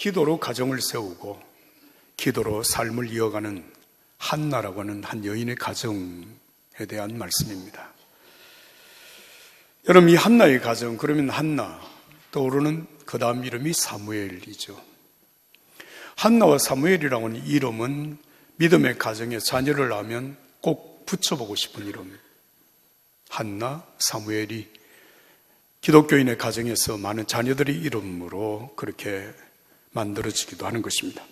기도로 가정을 세우고 기도로 삶을 이어가는 한나라고 하는 한 여인의 가정에 대한 말씀입니다. 여러분, 이 한나의 가정, 그러면 한나, 떠오르는 그 다음 이름이 사무엘이죠. 한나와 사무엘이라고 하는 이름은 믿음의 가정에 자녀를 낳으면 꼭 붙여보고 싶은 이름. 한나, 사무엘이 기독교인의 가정에서 많은 자녀들의 이름으로 그렇게 만들어지기도 하는 것입니다.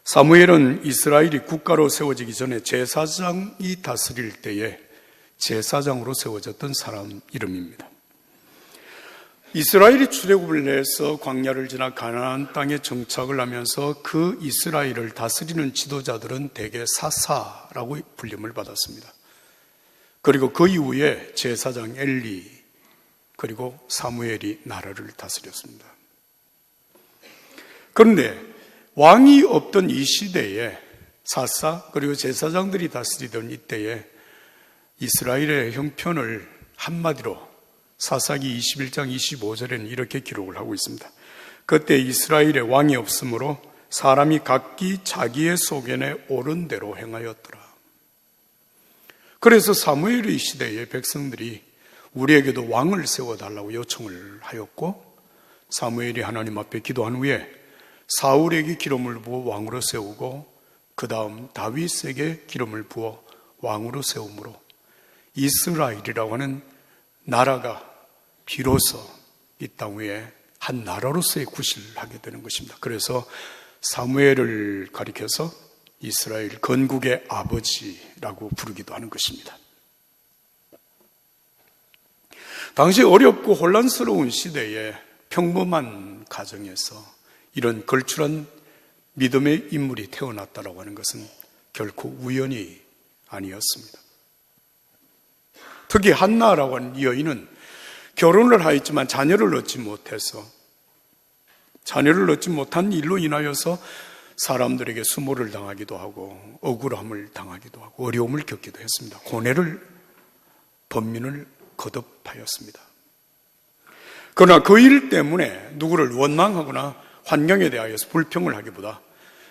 사무엘은 이스라엘이 국가로 세워지기 전에 제사장이 다스릴 때에 제사장으로 세워졌던 사람 이름입니다. 이스라엘이 출애굽을 내서 광야를 지나 가나안 땅에 정착을 하면서 그 이스라엘을 다스리는 지도자들은 대개 사사라고 불림을 받았습니다. 그리고 그 이후에 제사장 엘리 그리고 사무엘이 나라를 다스렸습니다. 그런데 왕이 없던 이 시대에 사사 그리고 제사장들이 다스리던 이때에 이스라엘의 형편을 한마디로 사사기 21장 25절에는 이렇게 기록을 하고 있습니다. 그때 이스라엘에 왕이 없으므로 사람이 각기 자기의 소견에 옳은 대로 행하였더라. 그래서 사무엘의 시대에 백성들이 우리에게도 왕을 세워달라고 요청을 하였고, 사무엘이 하나님 앞에 기도한 후에 사울에게 기름을 부어 왕으로 세우고 그 다음 다윗에게 기름을 부어 왕으로 세우므로 이스라엘이라고 하는 나라가 비로소 이 땅 위에 한 나라로서의 구실을 하게 되는 것입니다. 그래서 사무엘을 가리켜서 이스라엘 건국의 아버지라고 부르기도 하는 것입니다. 당시 어렵고 혼란스러운 시대에 평범한 가정에서 이런 걸출한 믿음의 인물이 태어났다고 하는 것은 결코 우연이 아니었습니다. 특히 한나라고 하는 여인은 결혼을 하였지만 자녀를 얻지 못한 일로 인하여서 사람들에게 수모를 당하기도 하고 억울함을 당하기도 하고 어려움을 겪기도 했습니다. 번민을 거듭하였습니다. 그러나 그 일 때문에 누구를 원망하거나 환경에 대하여서 불평을 하기보다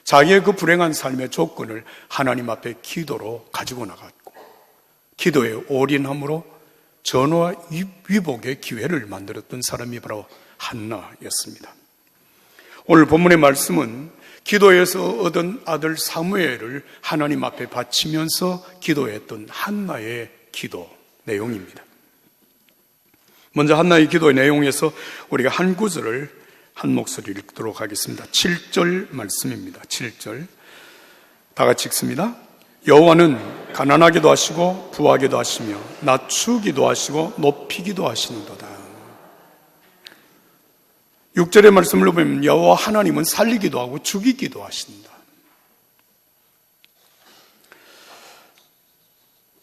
자기의 그 불행한 삶의 조건을 하나님 앞에 기도로 가지고 나갔고 기도에 올인함으로 전화 위복의 기회를 만들었던 사람이 바로 한나였습니다. 오늘 본문의 말씀은 기도에서 얻은 아들 사무엘을 하나님 앞에 바치면서 기도했던 한나의 기도 내용입니다. 먼저 한나의 기도의 내용에서 우리가 한 구절을 한 목소리를 읽도록 하겠습니다. 7절 말씀입니다. 7절 다 같이 읽습니다. 여호와는 가난하게도 하시고 부하게도 하시며 낮추기도 하시고 높이기도 하시는도다. 6절의 말씀을 보면 여호와 하나님은 살리기도 하고 죽이기도 하신다.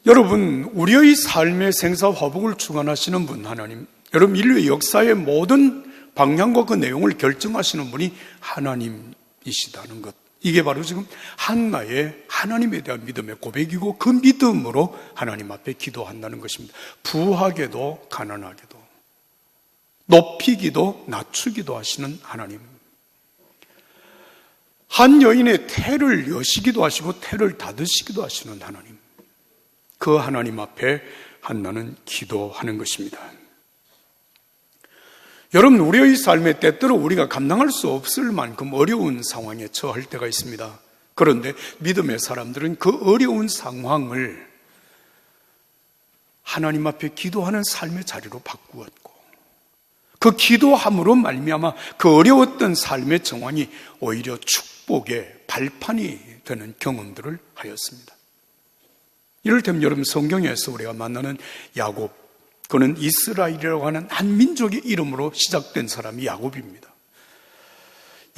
여러분, 우리의 삶의 생사화복을 주관하시는 분 하나님, 여러분 인류의 역사의 모든 방향과 그 내용을 결정하시는 분이 하나님이시다는 것, 이게 바로 지금 한나의 하나님에 대한 믿음의 고백이고 그 믿음으로 하나님 앞에 기도한다는 것입니다. 부하게도 가난하게도 높이기도 낮추기도 하시는 하나님, 한 여인의 태를 여시기도 하시고 태를 닫으시기도 하시는 하나님, 그 하나님 앞에 한나는 기도하는 것입니다. 여러분, 우리의 삶에 때때로 우리가 감당할 수 없을 만큼 어려운 상황에 처할 때가 있습니다. 그런데 믿음의 사람들은 그 어려운 상황을 하나님 앞에 기도하는 삶의 자리로 바꾸었고 그 기도함으로 말미암아 그 어려웠던 삶의 정황이 오히려 축복의 발판이 되는 경험들을 하였습니다. 이를테면 여러분, 성경에서 우리가 만나는 야곱, 그는 이스라엘이라고 하는 한 민족의 이름으로 시작된 사람이 야곱입니다.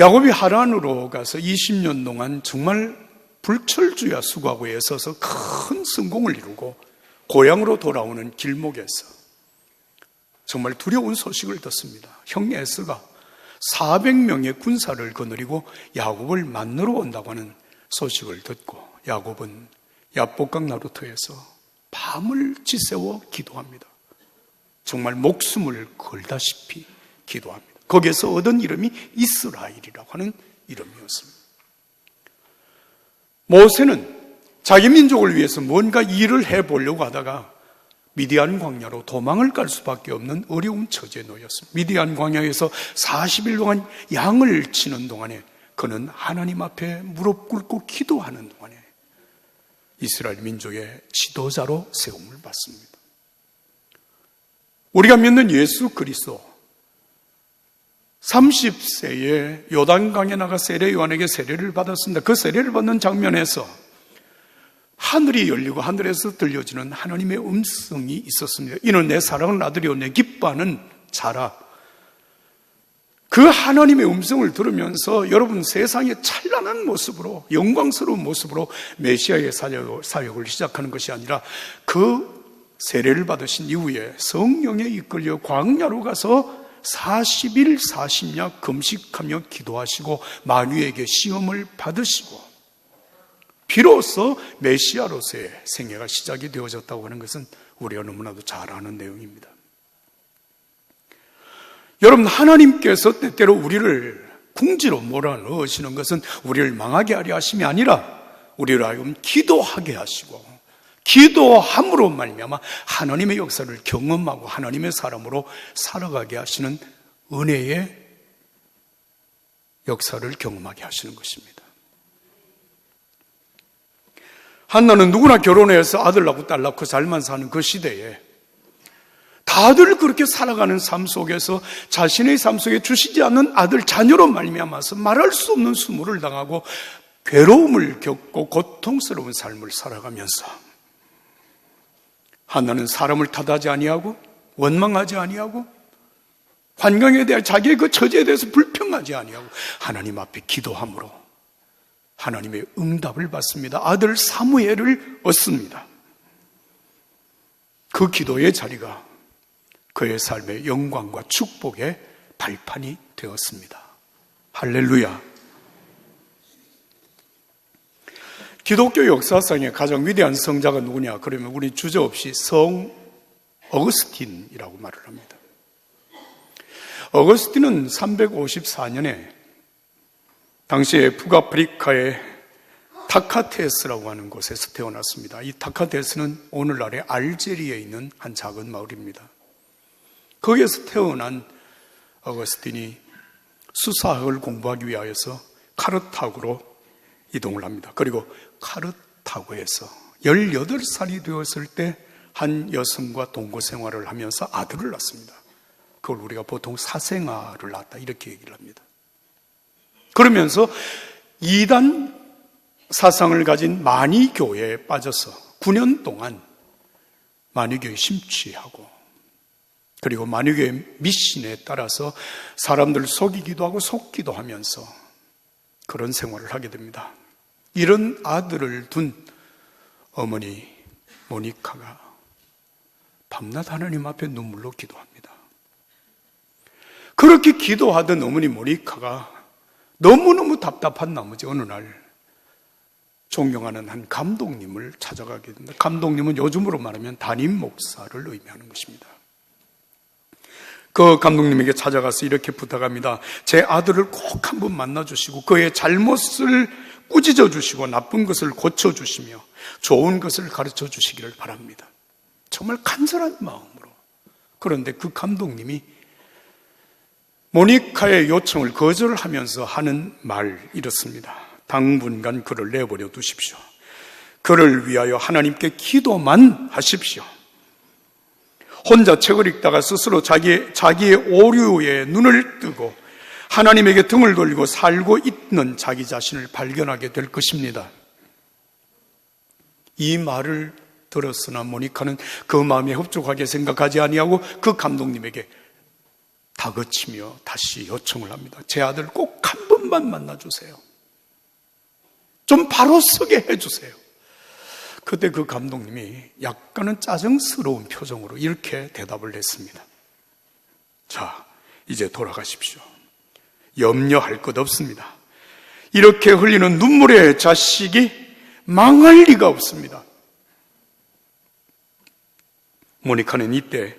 야곱이 하란으로 가서 20년 동안 정말 불철주야 수고하고 애써서 큰 성공을 이루고 고향으로 돌아오는 길목에서 정말 두려운 소식을 듣습니다. 형 에서가 400명의 군사를 거느리고 야곱을 만나러 온다고 하는 소식을 듣고 야곱은 야복강 나루터에서 밤을 지새워 기도합니다. 정말 목숨을 걸다시피 기도합니다. 거기에서 얻은 이름이 이스라엘이라고 하는 이름이었습니다. 모세는 자기 민족을 위해서 뭔가 일을 해보려고 하다가 미디안 광야로 도망을 갈 수밖에 없는 어려운 처지에 놓였습니다. 미디안 광야에서 40일 동안 양을 치는 동안에 그는 하나님 앞에 무릎 꿇고 기도하는 동안에 이스라엘 민족의 지도자로 세움을 받습니다. 우리가 믿는 예수 그리스도 30세에 요단강에 나가 세례 요한에게 세례를 받았습니다. 그 세례를 받는 장면에서 하늘이 열리고 하늘에서 들려지는 하나님의 음성이 있었습니다. 이는 내 사랑하는 아들이요 내 기뻐하는 자라. 그 하나님의 음성을 들으면서 여러분 세상의 찬란한 모습으로 영광스러운 모습으로 메시아의 사역을 시작하는 것이 아니라 그 세례를 받으신 이후에 성령에 이끌려 광야로 가서 40일 40야 금식하며 기도하시고 마귀에게 시험을 받으시고 비로소 메시아로서의 생애가 시작이 되어졌다고 하는 것은 우리가 너무나도 잘 아는 내용입니다. 여러분, 하나님께서 때때로 우리를 궁지로 몰아넣으시는 것은 우리를 망하게 하려 하심이 아니라 우리를 하여금 기도하게 하시고 기도함으로 말미암아 하나님의 역사를 경험하고 하나님의 사람으로 살아가게 하시는 은혜의 역사를 경험하게 하시는 것입니다. 한나는 누구나 결혼해서 아들 낳고 딸 낳고 잘만 사는 그 시대에 다들 그렇게 살아가는 삶 속에서 자신의 삶 속에 주시지 않는 아들 자녀로 말미암아서 말할 수 없는 수모를 당하고 괴로움을 겪고 고통스러운 삶을 살아가면서 한나는 사람을 탓하지 아니하고 원망하지 아니하고 환경에 대한 자기의 그 처지에 대해서 불평하지 아니하고 하나님 앞에 기도함으로 하나님의 응답을 받습니다. 아들 사무엘을 얻습니다. 그 기도의 자리가 그의 삶의 영광과 축복의 발판이 되었습니다. 할렐루야. 기독교 역사상의 가장 위대한 성자가 누구냐? 그러면 우리 주저없이 성 어거스틴이라고 말을 합니다. 어거스틴은 354년에 당시에 북아프리카의 타카테스라고 하는 곳에서 태어났습니다. 이 타카테스는 오늘날의 알제리에 있는 한 작은 마을입니다. 거기에서 태어난 어거스틴이 수사학을 공부하기 위하여서 카르타고로 이동을 합니다. 그리고 카르타고에서 18살이 되었을 때 한 여성과 동거 생활을 하면서 아들을 낳습니다. 그걸 우리가 보통 사생아를 낳았다 이렇게 얘기를 합니다. 그러면서 이단 사상을 가진 마니교회에 빠져서 9년 동안 마니교회 심취하고 그리고 마니교회 미신에 따라서 사람들을 속이기도 하고 속기도 하면서 그런 생활을 하게 됩니다. 이런 아들을 둔 어머니 모니카가 밤낮 하나님 앞에 눈물로 기도합니다. 그렇게 기도하던 어머니 모니카가 너무너무 답답한 나머지 어느 날 존경하는 한 감독님을 찾아가게 됩니다. 감독님은 요즘으로 말하면 담임 목사를 의미하는 것입니다. 그 감독님에게 찾아가서 이렇게 부탁합니다. 제 아들을 꼭 한번 만나주시고 그의 잘못을 꾸짖어 주시고 나쁜 것을 고쳐주시며 좋은 것을 가르쳐 주시기를 바랍니다. 정말 간절한 마음으로. 그런데 그 감독님이 모니카의 요청을 거절하면서 하는 말 이렇습니다. 당분간 그를 내버려 두십시오. 그를 위하여 하나님께 기도만 하십시오. 혼자 책을 읽다가 스스로 자기의 오류에 눈을 뜨고 하나님에게 등을 돌리고 살고 있는 자기 자신을 발견하게 될 것입니다. 이 말을 들었으나 모니카는 그 마음에 흡족하게 생각하지 아니하고 그 감독님에게 다그치며 다시 요청을 합니다. 제 아들 꼭 한 번만 만나주세요. 좀 바로 서게 해주세요. 그때 그 감독님이 약간은 짜증스러운 표정으로 이렇게 대답을 했습니다. 자, 이제 돌아가십시오. 염려할 것 없습니다. 이렇게 흘리는 눈물의 자식이 망할 리가 없습니다. 모니카는 이때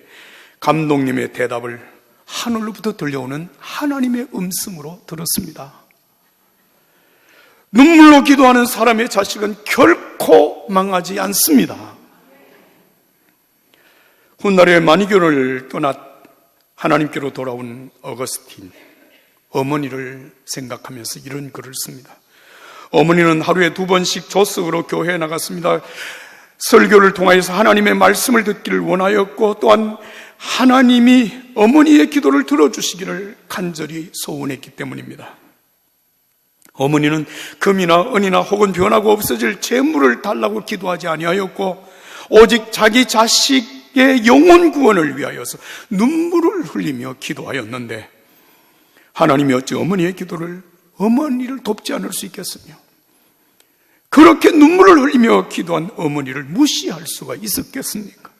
감독님의 대답을 하늘로부터 들려오는 하나님의 음성으로 들었습니다. 눈물로 기도하는 사람의 자식은 결코 망하지 않습니다. 훗날에 만이교를 떠나 하나님께로 돌아온 어거스틴, 어머니를 생각하면서 이런 글을 씁니다. 어머니는 하루에 2번씩 조석으로 교회에 나갔습니다. 설교를 통하여서 하나님의 말씀을 듣기를 원하였고, 또한 하나님이 어머니의 기도를 들어주시기를 간절히 소원했기 때문입니다. 어머니는 금이나 은이나 혹은 변하고 없어질 재물을 달라고 기도하지 아니하였고, 오직 자기 자식의 영혼 구원을 위하여서 눈물을 흘리며 기도하였는데, 하나님이 어찌 어머니를 돕지 않을 수 있겠으며, 그렇게 눈물을 흘리며 기도한 어머니를 무시할 수가 있었겠습니까?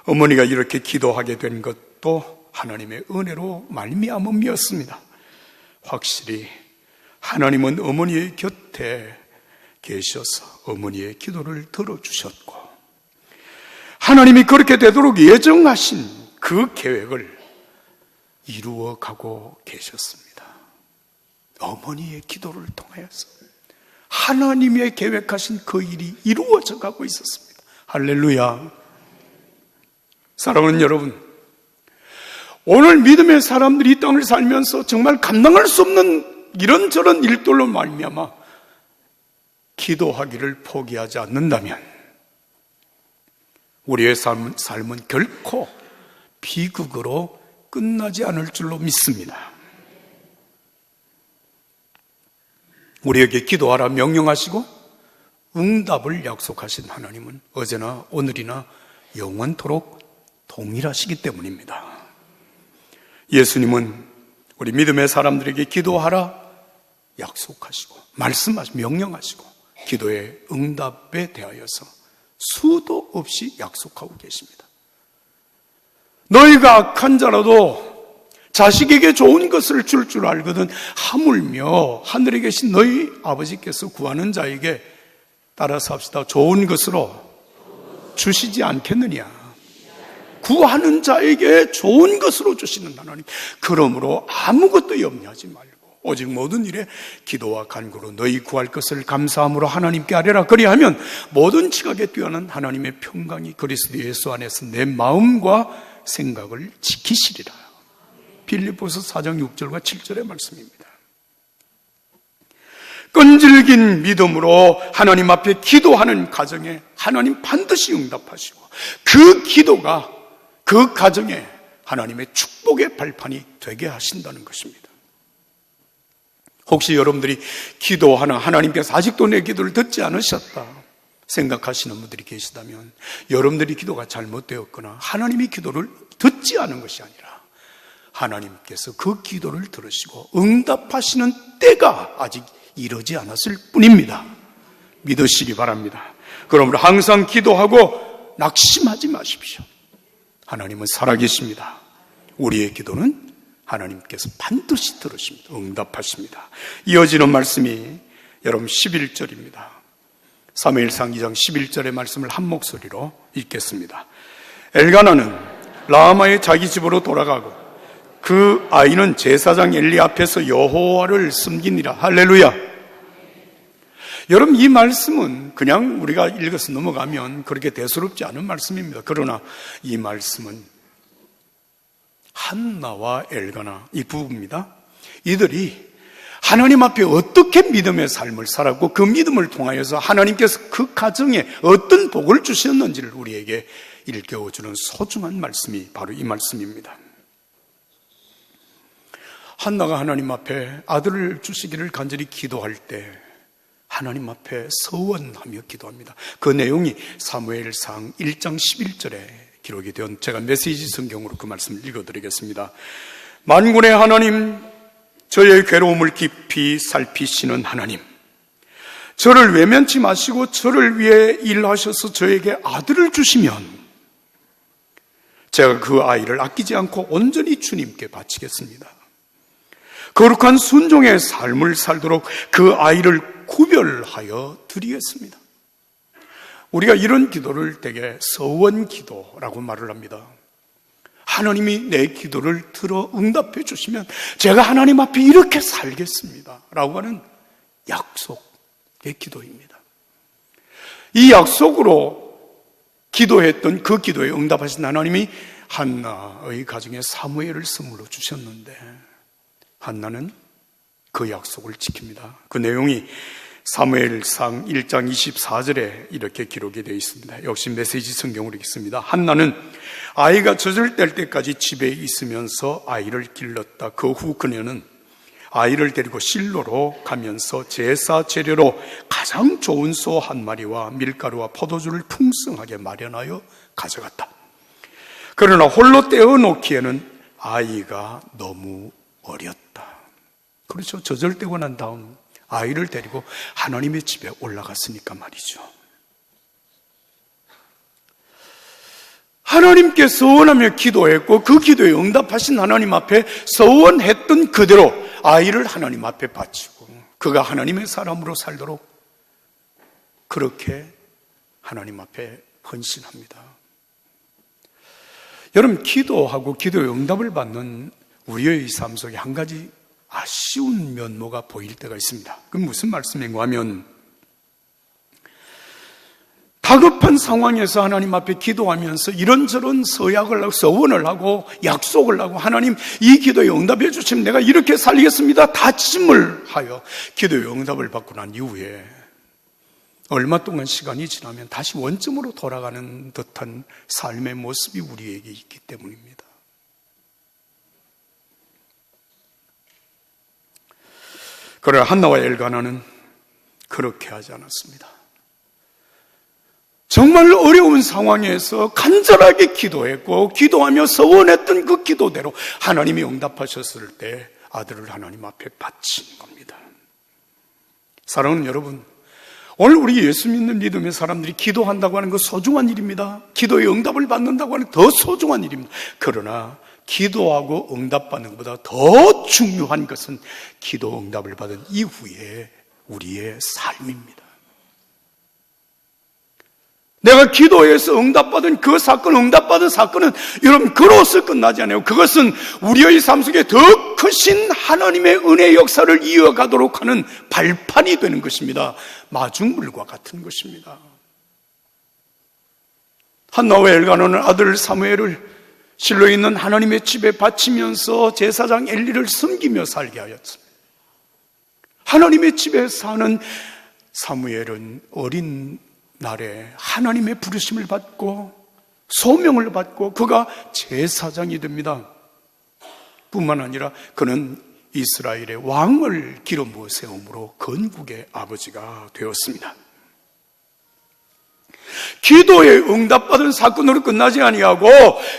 어머니가 이렇게 기도하게 된 것도 하나님의 은혜로 말미암음이었습니다. 확실히 하나님은 어머니의 곁에 계셔서 어머니의 기도를 들어주셨고, 하나님이 그렇게 되도록 예정하신 그 계획을 이루어가고 계셨습니다. 어머니의 기도를 통하여서 하나님의 계획하신 그 일이 이루어져 가고 있었습니다. 할렐루야. 사랑하는 여러분, 오늘 믿음의 사람들이 이 땅을 살면서 정말 감당할 수 없는 이런저런 일들로 말미암아 기도하기를 포기하지 않는다면 우리의 삶은 결코 비극으로 끝나지 않을 줄로 믿습니다. 우리에게 기도하라 명령하시고 응답을 약속하신 하나님은 어제나 오늘이나 영원토록 동일하시기 때문입니다. 예수님은 우리 믿음의 사람들에게 기도하라 약속하시고 말씀하시고 명령하시고 기도의 응답에 대하여서 수도 없이 약속하고 계십니다. 너희가 악한 자라도 자식에게 좋은 것을 줄 줄 알거든 하물며 하늘에 계신 너희 아버지께서 구하는 자에게 따라서 합시다. 좋은 것으로 주시지 않겠느냐. 구하는 자에게 좋은 것으로 주시는 하나님. 그러므로 아무것도 염려하지 말고 오직 모든 일에 기도와 간구로 너희 구할 것을 감사함으로 하나님께 아뢰라. 그리하면 모든 지각에 뛰어난 하나님의 평강이 그리스도 예수 안에서 내 마음과 생각을 지키시리라. 빌립보서 4장 6절과 7절의 말씀입니다. 끈질긴 믿음으로 하나님 앞에 기도하는 가정에 하나님 반드시 응답하시고 그 기도가 그 가정에 하나님의 축복의 발판이 되게 하신다는 것입니다. 혹시 여러분들이 기도하나 하나님께서 아직도 내 기도를 듣지 않으셨다 생각하시는 분들이 계시다면 여러분들이 기도가 잘못되었거나 하나님이 기도를 듣지 않은 것이 아니라 하나님께서 그 기도를 들으시고 응답하시는 때가 아직 이르지 않았을 뿐입니다. 믿으시기 바랍니다. 그러므로 항상 기도하고 낙심하지 마십시오. 하나님은 살아계십니다. 우리의 기도는 하나님께서 반드시 들으십니다. 응답하십니다. 이어지는 말씀이 여러분 11절입니다. 사무엘상 2장 11절의 말씀을 한 목소리로 읽겠습니다. 엘가나는 라마의 자기 집으로 돌아가고 그 아이는 제사장 엘리 앞에서 여호와를 섬기니라. 할렐루야. 여러분, 이 말씀은 그냥 우리가 읽어서 넘어가면 그렇게 대수롭지 않은 말씀입니다. 그러나 이 말씀은 한나와 엘가나 이 부부입니다. 이들이 하나님 앞에 어떻게 믿음의 삶을 살았고 그 믿음을 통하여서 하나님께서 그 가정에 어떤 복을 주셨는지를 우리에게 일깨워주는 소중한 말씀이 바로 이 말씀입니다. 한나가 하나님 앞에 아들을 주시기를 간절히 기도할 때 하나님 앞에 서원하며 기도합니다. 그 내용이 사무엘상 1장 11절에 기록이 된 제가 메시지 성경으로 그 말씀을 읽어드리겠습니다. 만군의 하나님, 저의 괴로움을 깊이 살피시는 하나님, 저를 외면치 마시고 저를 위해 일하셔서 저에게 아들을 주시면 제가 그 아이를 아끼지 않고 온전히 주님께 바치겠습니다. 거룩한 순종의 삶을 살도록 그 아이를 구별하여 드리겠습니다. 우리가 이런 기도를 되게 서원 기도라고 말을 합니다. 하나님이 내 기도를 들어 응답해 주시면 제가 하나님 앞에 이렇게 살겠습니다 라고 하는 약속의 기도입니다. 이 약속으로 기도했던 그 기도에 응답하신 하나님이 한나의 가정에 사무엘을 선물로 주셨는데 한나는 그 약속을 지킵니다. 그 내용이 사무엘상 1장 24절에 이렇게 기록이 되어 있습니다. 역시 메시지 성경으로 읽습니다. 한나는 아이가 젖을 때까지 집에 있으면서 아이를 길렀다. 그 후 그녀는 아이를 데리고 실로로 가면서 제사 재료로 가장 좋은 소 한 마리와 밀가루와 포도주를 풍성하게 마련하여 가져갔다. 그러나 홀로 떼어놓기에는 아이가 너무 어렸다. 그렇죠. 젖을 떼고 난 다음 아이를 데리고 하나님의 집에 올라갔으니까 말이죠. 하나님께 서원하며 기도했고 그 기도에 응답하신 하나님 앞에 서원했던 그대로 아이를 하나님 앞에 바치고 그가 하나님의 사람으로 살도록 그렇게 하나님 앞에 헌신합니다. 여러분, 기도하고 기도의 응답을 받는 우리의 삶 속에 한 가지 아쉬운 면모가 보일 때가 있습니다. 그건 무슨 말씀인가 하면 다급한 상황에서 하나님 앞에 기도하면서 이런저런 서약을 하고 서원을 하고 약속을 하고 하나님 이 기도에 응답해 주시면 내가 이렇게 살리겠습니다 다짐을 하여 기도의 응답을 받고 난 이후에 얼마 동안 시간이 지나면 다시 원점으로 돌아가는 듯한 삶의 모습이 우리에게 있기 때문입니다. 그러나 한나와 엘가나는 그렇게 하지 않았습니다. 정말 어려운 상황에서 간절하게 기도했고 기도하며 서원했던 그 기도대로 하나님이 응답하셨을 때 아들을 하나님 앞에 바친 겁니다. 사랑하는 여러분, 오늘 우리 예수 믿는 믿음의 사람들이 기도한다고 하는 건 소중한 일입니다. 기도의 응답을 받는다고 하는 더 소중한 일입니다. 그러나 기도하고 응답받는 것보다 더 중요한 것은 기도 응답을 받은 이후에 우리의 삶입니다. 내가 기도해서 응답받은 그 사건, 응답받은 사건은 여러분 그로서 끝나지 않아요. 그것은 우리의 삶 속에 더 크신 하나님의 은혜 역사를 이어가도록 하는 발판이 되는 것입니다. 마중물과 같은 것입니다. 한나와 엘가나는 아들 사무엘을 실로에 있는 하나님의 집에 바치면서 제사장 엘리를 섬기며 살게 하였습니다. 하나님의 집에 사는 사무엘은 어린 날에 하나님의 부르심을 받고 소명을 받고 그가 제사장이 됩니다. 뿐만 아니라 그는 이스라엘의 왕을 기름 부어 세움으로 건국의 아버지가 되었습니다. 기도에 응답받은 사건으로 끝나지 아니하고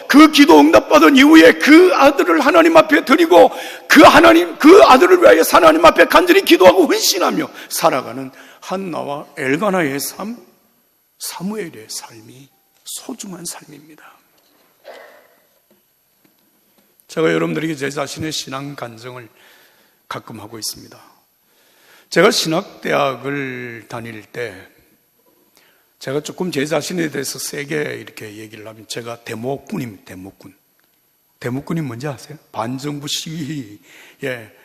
그 기도 응답받은 이후에 그 아들을 하나님 앞에 드리고 그 아들을 위하여 하나님 앞에 간절히 기도하고 헌신하며 살아가는 한나와 엘가나의 삶, 사무엘의 삶이 소중한 삶입니다. 제가 여러분들에게 제 자신의 신앙 간증을 가끔 하고 있습니다. 제가 신학대학을 다닐 때 제가 조금 제 자신에 대해서 세게 이렇게 얘기를 하면 제가 데모꾼입니다. 데모꾼. 데모꾼이 뭔지 아세요? 반정부 시위에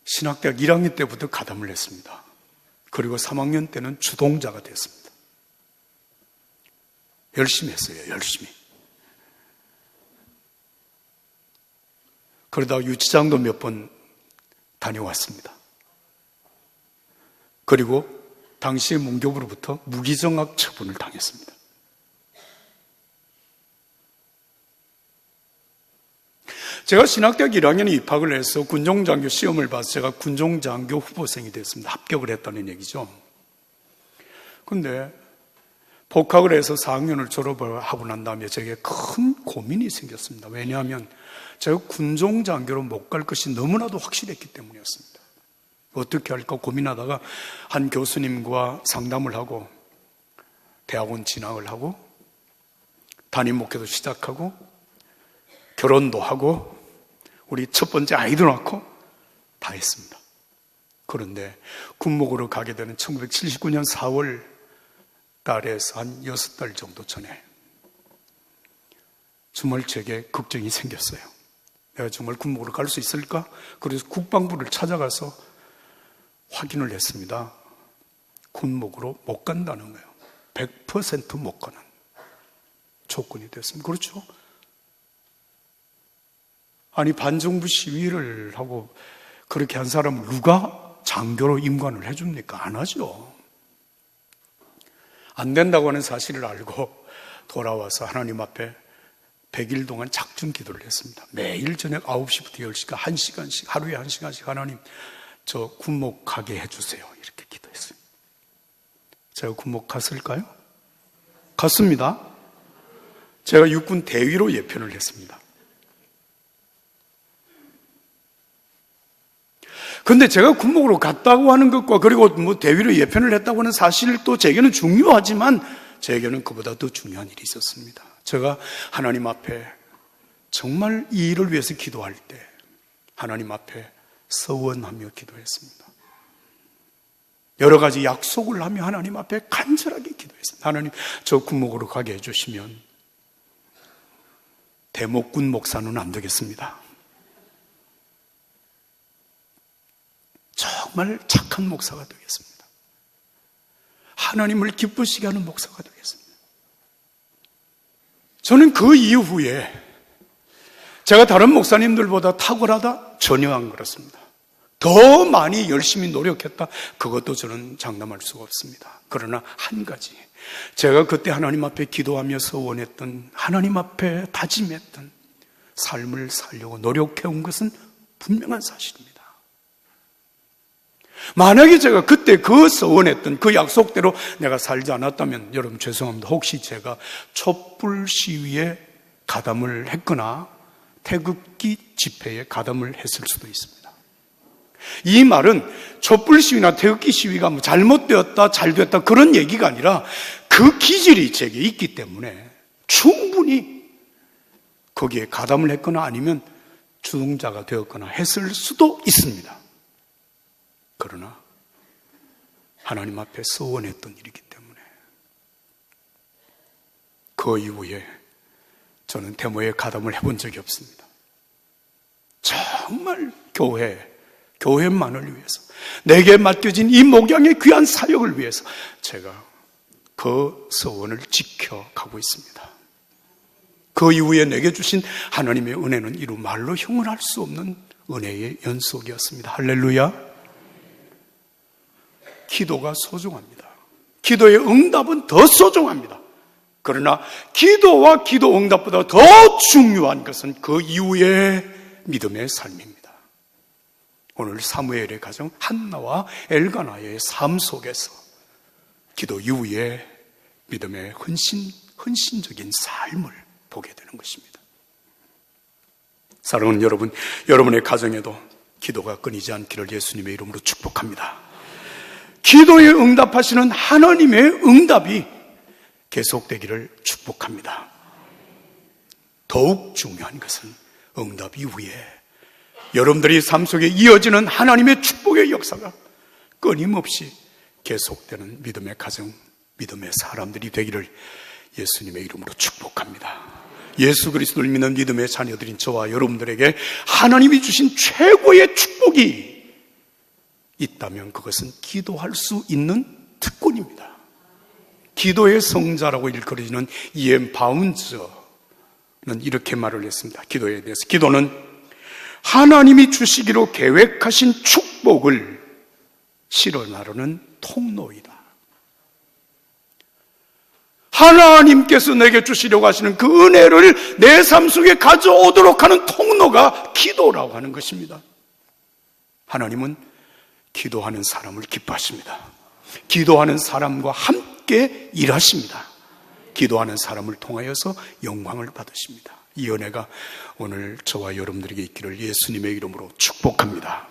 신학대학 1학년 때부터 가담을 했습니다. 그리고 3학년 때는 주동자가 됐습니다. 열심히 했어요. 열심히. 그러다가 유치장도 몇 번 다녀왔습니다. 그리고 당시의 문교부로부터 무기정학 처분을 당했습니다. 제가 신학대학 1학년에 입학을 해서 군종장교 시험을 봐서 제가 군종장교 후보생이 됐습니다. 합격을 했다는 얘기죠. 그런데 복학을 해서 4학년을 졸업을 하고 난 다음에 제게 큰 고민이 생겼습니다. 왜냐하면 제가 군종장교로 못 갈 것이 너무나도 확실했기 때문이었습니다. 어떻게 할까 고민하다가 한 교수님과 상담을 하고 대학원 진학을 하고 담임 목회도 시작하고 결혼도 하고 우리 첫 번째 아이도 낳고 다 했습니다. 그런데 군목으로 가게 되는 1979년 4월 달에서 한 6달 정도 전에 정말 제게 걱정이 생겼어요. 내가 정말 군목으로 갈 수 있을까? 그래서 국방부를 찾아가서 확인을 했습니다. 군목으로 못 간다는 거예요. 100% 못 가는 조건이 됐습니다. 그렇죠? 아니, 반정부 시위를 하고 그렇게 한 사람을 누가 장교로 임관을 해줍니까? 안 하죠. 안 된다고 하는 사실을 알고 돌아와서 하나님 앞에 100일 동안 작중 기도를 했습니다. 매일 저녁 9시부터 10시까지 1시간씩, 하루에 1시간씩 하나님, 저 군목 가게 해주세요. 이렇게 기도했어요. 제가 군목 갔을까요? 갔습니다. 제가 육군 대위로 예편을 했습니다. 근데 제가 군목으로 갔다고 하는 것과 그리고 뭐 대위로 예편을 했다고 하는 사실도 제게는 중요하지만 제게는 그보다 더 중요한 일이 있었습니다. 제가 하나님 앞에 정말 이 일을 위해서 기도할 때 하나님 앞에 서원하며 기도했습니다. 여러 가지 약속을 하며 하나님 앞에 간절하게 기도했습니다. 하나님, 저 군목으로 가게 해주시면 대목군 목사는 안 되겠습니다. 정말 착한 목사가 되겠습니다. 하나님을 기쁘시게 하는 목사가 되겠습니다. 저는 그 이후에 제가 다른 목사님들보다 탁월하다? 전혀 안 그렇습니다. 더 많이 열심히 노력했다? 그것도 저는 장담할 수가 없습니다. 그러나 한 가지, 제가 그때 하나님 앞에 기도하며 서원했던, 하나님 앞에 다짐했던 삶을 살려고 노력해온 것은 분명한 사실입니다. 만약에 제가 그때 그 서원했던 그 약속대로 내가 살지 않았다면 여러분 죄송합니다. 혹시 제가 촛불 시위에 가담을 했거나 태극기 집회에 가담을 했을 수도 있습니다. 이 말은 촛불 시위나 태극기 시위가 뭐 잘못되었다, 잘 됐다 그런 얘기가 아니라 그 기질이 제게 있기 때문에 충분히 거기에 가담을 했거나 아니면 주동자가 되었거나 했을 수도 있습니다. 그러나 하나님 앞에 서원했던 일이기 때문에 그 이후에 저는 데모에 가담을 해본 적이 없습니다. 정말 교회만을 위해서, 내게 맡겨진 이 목양의 귀한 사역을 위해서 제가 그 서원을 지켜가고 있습니다. 그 이후에 내게 주신 하나님의 은혜는 이루 말로 형언할 수 없는 은혜의 연속이었습니다. 할렐루야. 기도가 소중합니다. 기도의 응답은 더 소중합니다. 그러나 기도와 기도 응답보다 더 중요한 것은 그 이후의 믿음의 삶입니다. 오늘 사무엘의 가정 한나와 엘가나의 삶 속에서 기도 이후에 믿음의 헌신적인 삶을 보게 되는 것입니다. 사랑하는 여러분, 여러분의 가정에도 기도가 끊이지 않기를 예수님의 이름으로 축복합니다. 기도에 응답하시는 하나님의 응답이 계속되기를 축복합니다. 더욱 중요한 것은 응답 이후에 여러분들이 삶 속에 이어지는 하나님의 축복의 역사가 끊임없이 계속되는 믿음의 가정, 믿음의 사람들이 되기를 예수님의 이름으로 축복합니다. 예수 그리스도를 믿는 믿음의 자녀들인 저와 여러분들에게 하나님이 주신 최고의 축복이 있다면 그것은 기도할 수 있는 특권입니다. 기도의 성자라고 일컬어지는 E.M. 바운즈는 이렇게 말을 했습니다. 기도에 대해서. 기도는 하나님이 주시기로 계획하신 축복을 실현하려는 통로이다. 하나님께서 내게 주시려고 하시는 그 은혜를 내 삶 속에 가져오도록 하는 통로가 기도라고 하는 것입니다. 하나님은 기도하는 사람을 기뻐하십니다. 기도하는 사람과 함께 일하십니다. 기도하는 사람을 통하여서 영광을 받으십니다. 이 은혜가 오늘 저와 여러분들에게 있기를 예수님의 이름으로 축복합니다.